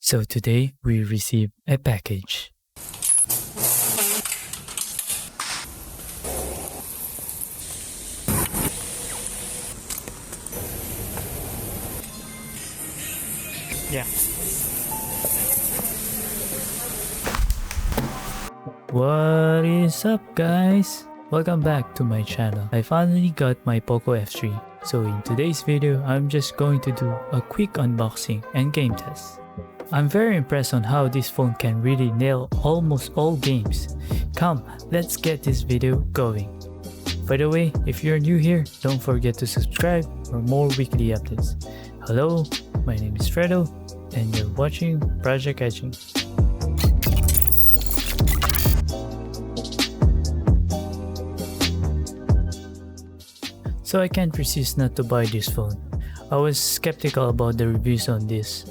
So today we received a package. Yeah. What is up, guys? Welcome back to my channel. I finally got my POCO F3. So in today's video, I'm just going to do a quick unboxing and game test. I'm very impressed on how this phone can really nail almost all games. Come, let's get this video going. By the way, if you're new here, don't forget to subscribe for more weekly updates. Hello, my name is Fredo, and you're watching Project Etching. So I can't resist not to buy this phone. I was skeptical about the reviews on this.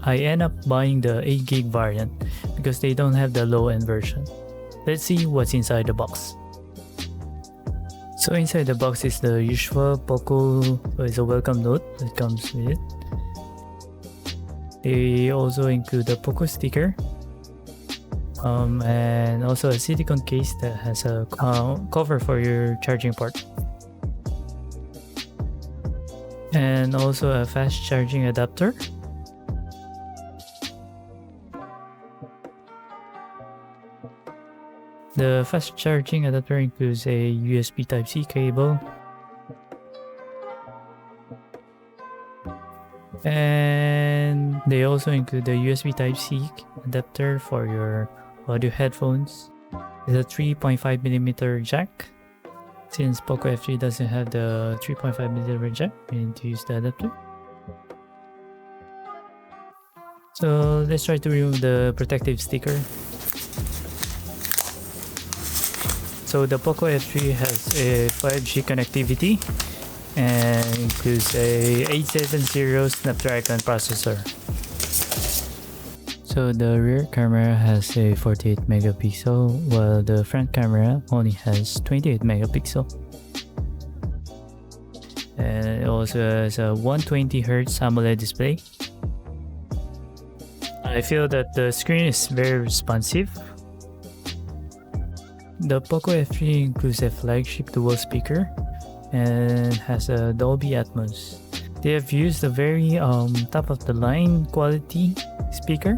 I end up buying the 8GB variant because they don't have the low-end version. Let's see what's inside the box. So inside the box is the usual POCO, is a welcome note that comes with it. They also include the POCO sticker and also a silicone case that has a cover for your charging port. And also a fast charging adapter. The fast charging adapter includes a USB Type-C cable and they also include the USB Type-C adapter for your audio headphones. It's a 3.5mm jack. Since POCO F3 doesn't have the 3.5mm jack, we need to use the adapter. So let's try to remove the protective sticker. So the POCO F3 has a 5G connectivity and includes a 870 Snapdragon processor. So the rear camera has a 48 megapixel while the front camera only has 28 megapixel. And it also has a 120Hz AMOLED display. I feel that the screen is very responsive. The POCO F3 includes a flagship dual speaker and has a Dolby Atmos. They have used a very top of the line quality speaker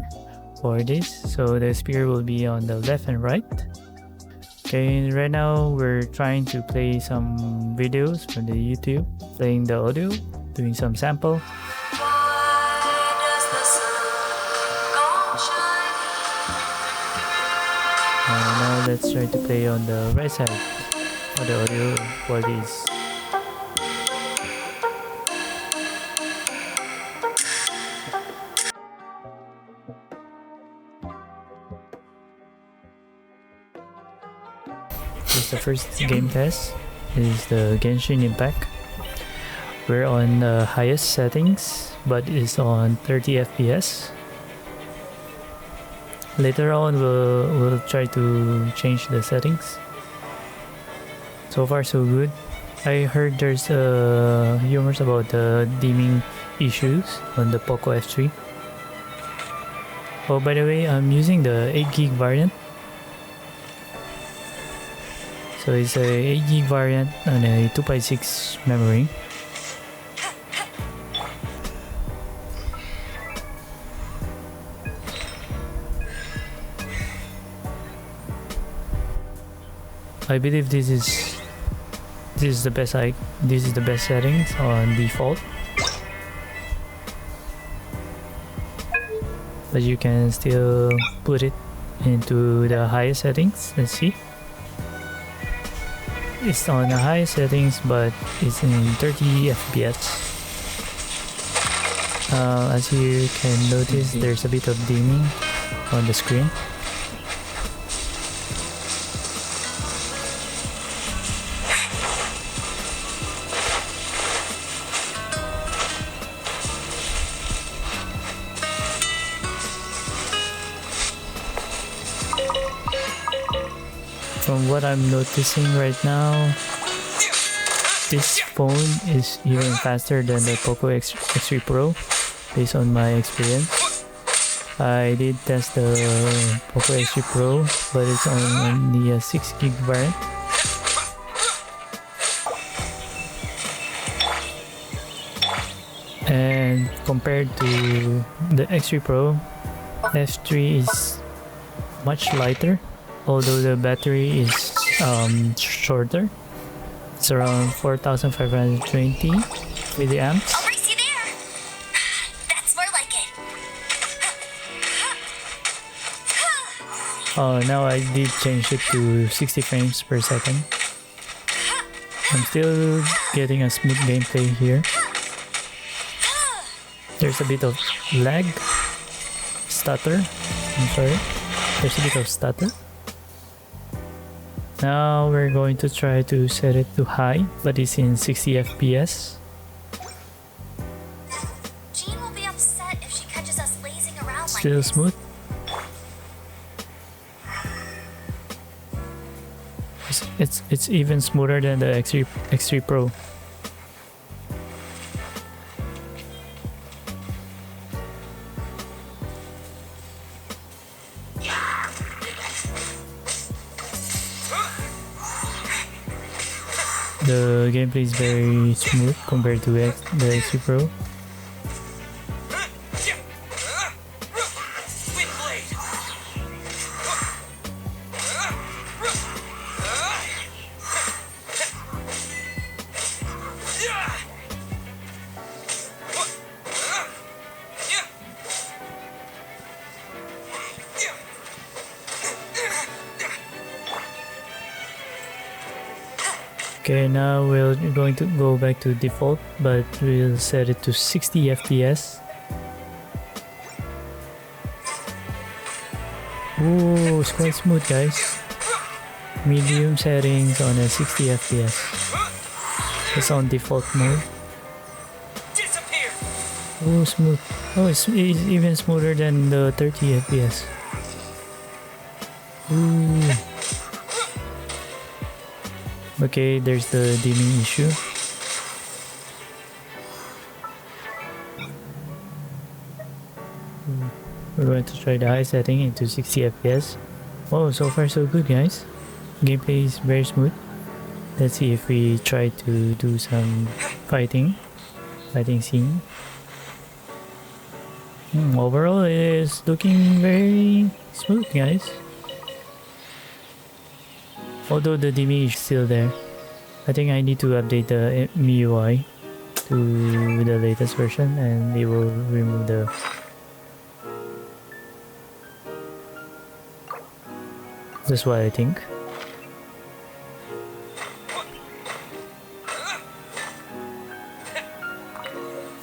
for this, so the speaker will be on the left and right. Okay, right now we're trying to play some videos from the YouTube, playing the audio, doing some sample. And now let's try to play on the right side of the audio qualities. This is the first game test. This is the Genshin Impact. We're on the highest settings, but it's on 30 FPS. Later on, we'll try to change the settings. So far, so good. I heard there's rumors about the dimming issues on the POCO F3. Oh, by the way, I'm using the 8GB variant. So it's a 8GB variant on a 2.6 memory. I believe this is the best settings on default. But you can still put it into the highest settings. Let's see. It's on the highest settings, but it's in 30 FPS. As you can notice, there's a bit of dimming on the screen. From what I'm noticing right now, this phone is even faster than the POCO X3 Pro based on my experience. I did test the POCO X3 Pro, but it's on the 6 gig variant. And compared to the X3 Pro, F3 is much lighter, although the battery is shorter. It's around 4,520 milliamps. I'll race you there. That's more like it. Oh, now I did change it to 60 frames per second. I'm still getting a smooth gameplay here. There's a bit of lag, stutter. I'm sorry. There's a bit of stutter. Now we're going to try to set it to high, but it's in 60 FPS. Jean will be upset if she catches us lazing around like Still this. smooth. It's even smoother than the X3 Pro. The gameplay is very smooth compared to the X3 Pro. Okay, now we're going to go back to default, but we'll set it to 60 FPS. Ooh, it's quite smooth, guys. Medium settings on a 60 FPS. It's on default mode. Oh, smooth. Oh, it's even smoother than the 30 FPS. Ooh. Okay, there's the dimming issue. We're going to try the high setting into 60 FPS. Oh, so far so good, guys. Gameplay is very smooth. Let's see if we try to do some fighting scene. Overall, it is looking very smooth, guys. Although the dimming is still there. I think I need to update the MIUI to the latest version and they will remove the... That's what I think.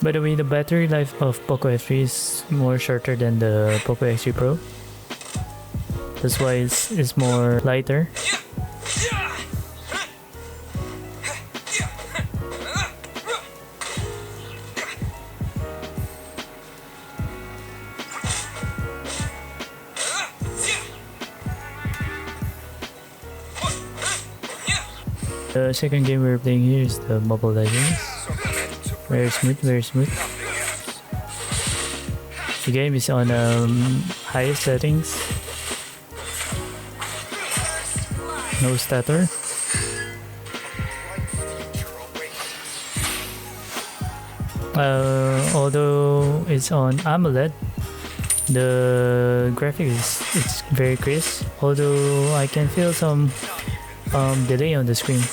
By the way, the battery life of POCO F3 is more shorter than the POCO X3 Pro. That's why it's more lighter. The second game we're playing here is the Mobile Legends. Very smooth, very smooth. The game is on highest settings. No stutter. Although it's on AMOLED, the graphic it's very crisp. Although I can feel some delay on the screen.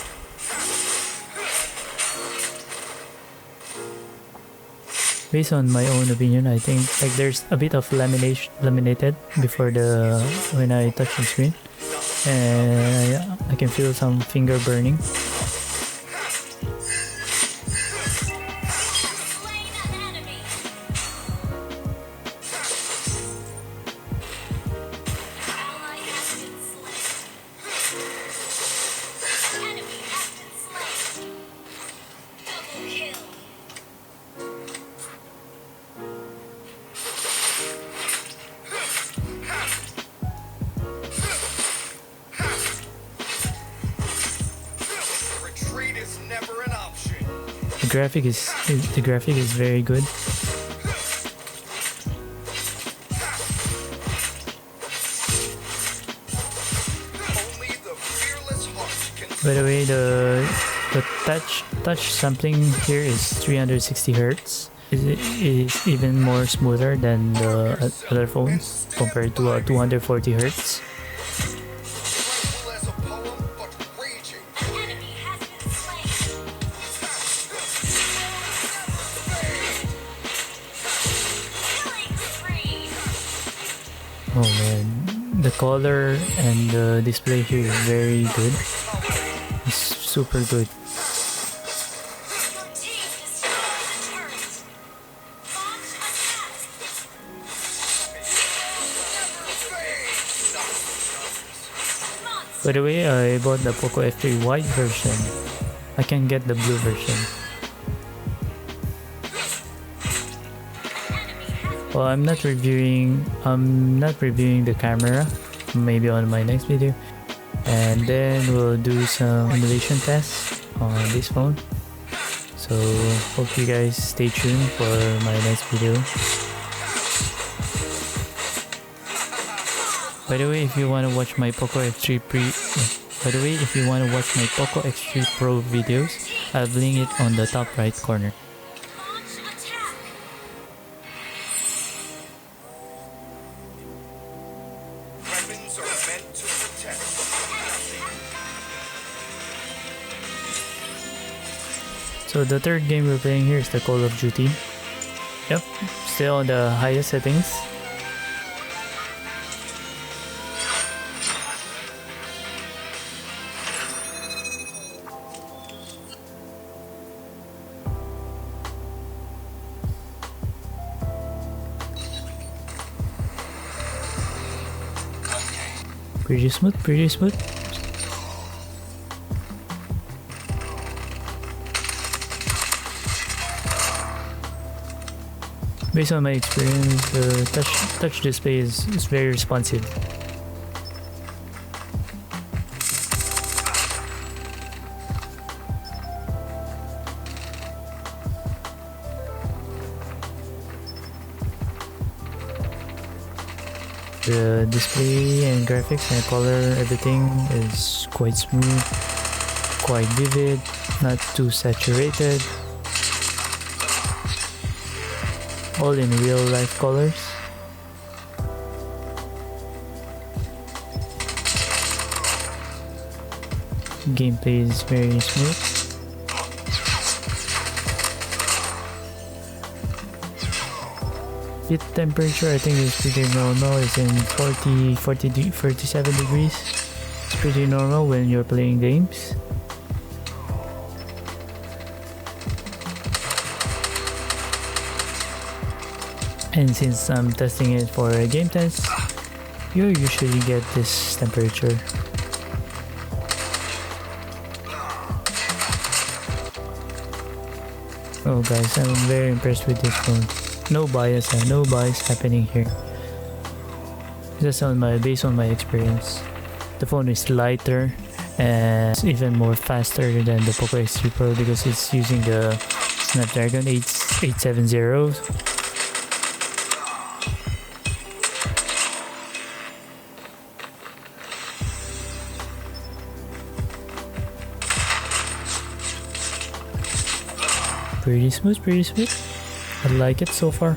Based on my own opinion, I think like there's a bit of laminated before when I touch the screen, and I can feel some finger burning. The graphic is very good. By the way, the touch sampling here is 360 hertz. It is even more smoother than the other phones compared to 240 hertz. Oh man, the color and the display here is very good. It's super good. By the way, I bought the POCO F3 white version. I can get the blue version. Well, I'm not reviewing the camera, maybe on my next video, and then we'll do some emulation tests on this phone. So hope you guys stay tuned for my next video. By the way, if you want to watch my POCO X3 Pro videos, I'll link it on the top right corner. So the third game we're playing here is the Call of Duty. Yep, still on the highest settings. Pretty smooth, pretty smooth. Based on my experience, the touch display is very responsive. The display and graphics and color, everything is quite smooth, quite vivid, not too saturated. All in real life colors. Gameplay is very smooth. Heat temperature I think is pretty normal. It's in 47 degrees. It's pretty normal when you're playing games. And since I'm testing it for a game test, you usually get this temperature. Oh guys, I'm very impressed with this phone. No bias happening here. Just based on my experience. The phone is lighter and it's even more faster than the POCO X3 Pro because it's using the Snapdragon 870. Pretty smooth, pretty smooth. I like it so far.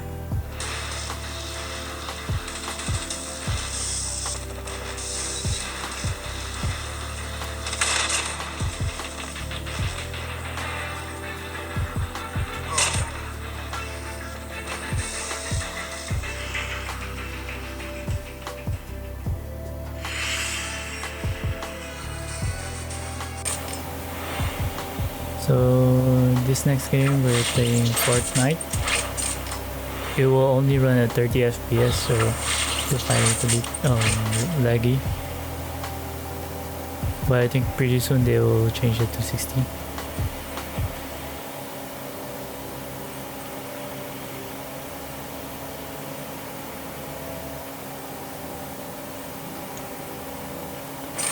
So this next game we're playing Fortnite. It will only run at 30 FPS, so you'll find it a bit laggy. But I think pretty soon they will change it to 60.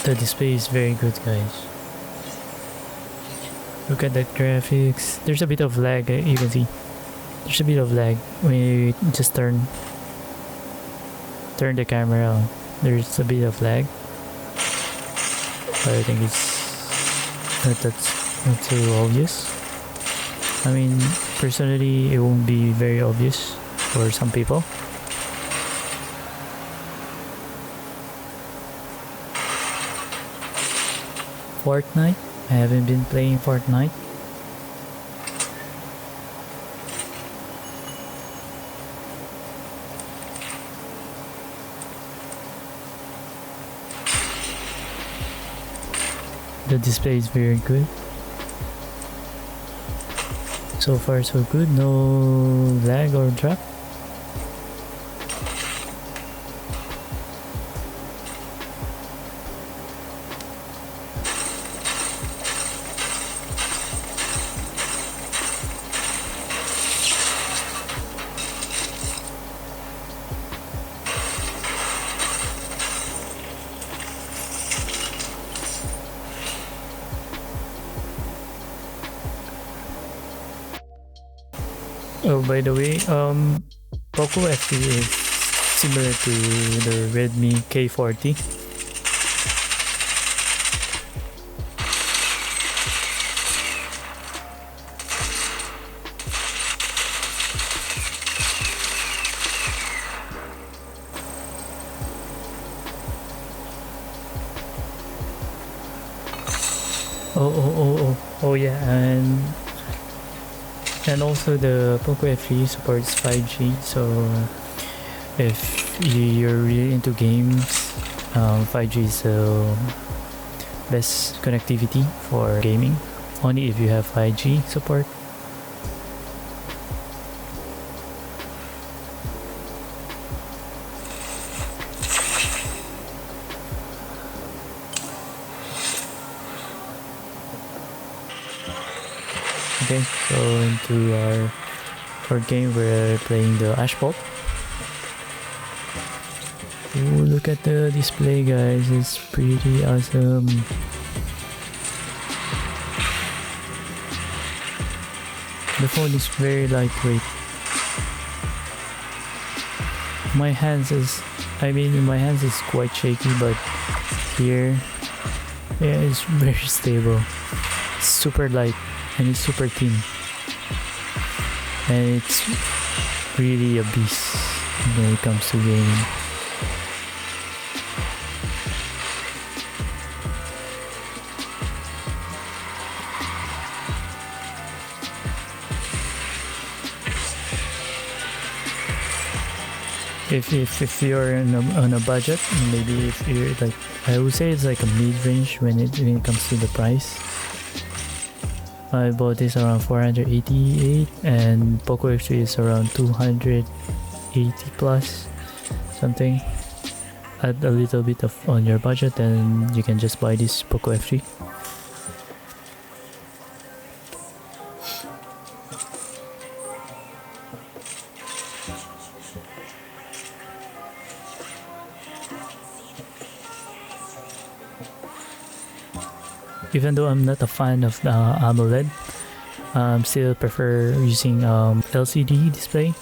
The display is very good, guys. Look at the graphics. There's a bit of lag, you can see. There's a bit of lag when you just turn the camera on. There's a bit of lag. But I think it's that's not so obvious. I mean, personally, it won't be very obvious for some people. Fortnite. I haven't been playing Fortnite. The display is very good. So far so good, no lag or drop. Oh, by the way, POCO F3 is similar to the Redmi K40. Oh yeah, and also the POCO F3 supports 5G, so if you're really into games, 5G is the best connectivity for gaming, only if you have 5G support. Okay, so into our third game, we're playing the Asphalt. Ooh, look at the display, guys, it's pretty awesome. The phone is very lightweight. My hands is quite shaky, but here, yeah, it's very stable. It's super light and it's super thin, and it's really a beast when it comes to gaming. If you're on a budget, maybe if you're like, I would say it's like a mid-range when it comes to the price. I bought this around 488 and POCO F3 is around 280 plus something. Add a little bit of on your budget and you can just buy this POCO F3. Even though I'm not a fan of the AMOLED, still prefer using LCD display.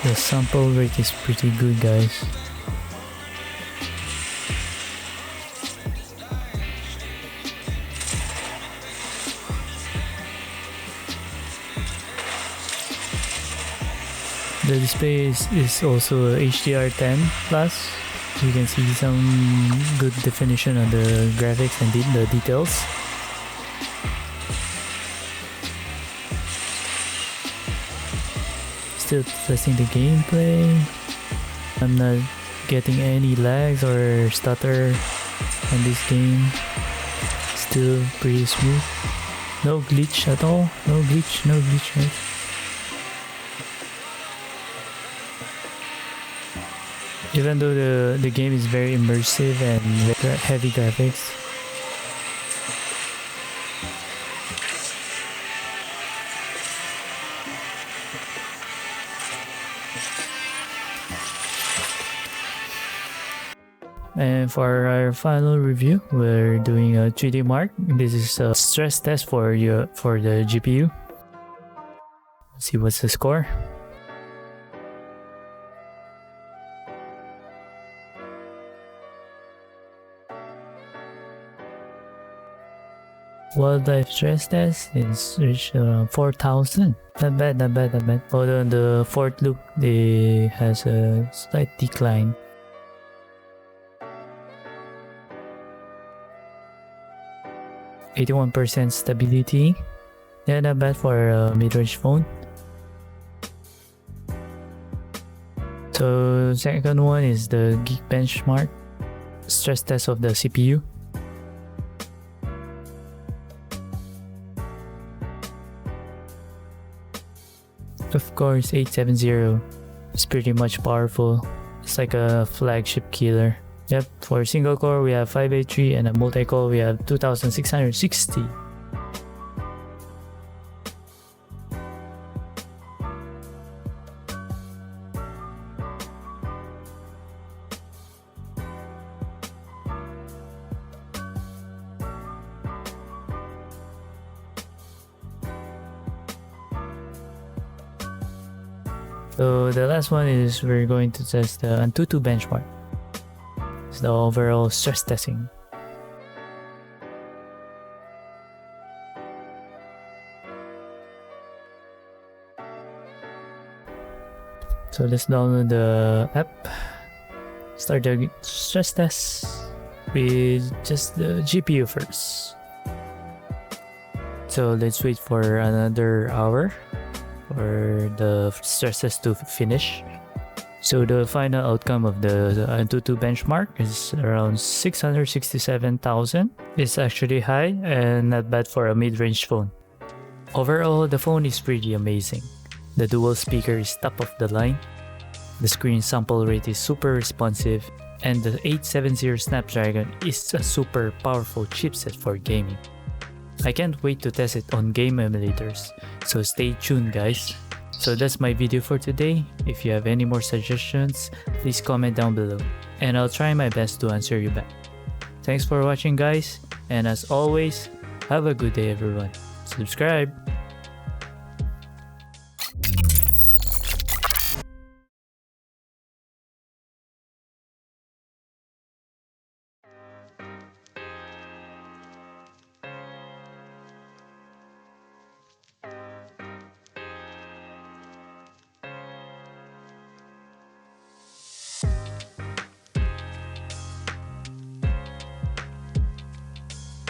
The sample rate is pretty good, guys. The display is also HDR10 plus. You can see some good definition on the graphics and the details. Still testing the gameplay. I'm not getting any lags or stutter in this game. Still pretty smooth. No glitch at all. No glitch, right? Even though the game is very immersive and heavy graphics. And for our final review, we're doing a 3D Mark. This is a stress test for the GPU. Let's see what's the score. Wildlife stress test is reached 4,000. Not bad, not bad, not bad. Although in the fourth loop, it has a slight decline. %81% stability. Yeah, not bad for a mid-range phone. So second one is the Geek Bench stress test of the CPU. Of course, 870 is pretty much powerful. It's like a flagship killer. Yep, for single core we have 583 and a multi-core we have 2660. So the last one is we're going to test the AnTuTu benchmark. It's the overall stress testing. So let's download the app. Start the stress test with just the GPU first. So let's wait for another hour for the stress test to finish. So the final outcome of the AnTuTu benchmark is around 667,000. It's actually high and not bad for a mid-range phone. Overall, the phone is pretty amazing. The dual speaker is top of the line. The screen sample rate is super responsive, and the 870 Snapdragon is a super powerful chipset for gaming. I can't wait to test it on game emulators, so stay tuned guys. So that's my video for today. If you have any more suggestions, please comment down below, and I'll try my best to answer you back. Thanks for watching guys, and as always, have a good day everyone. Subscribe!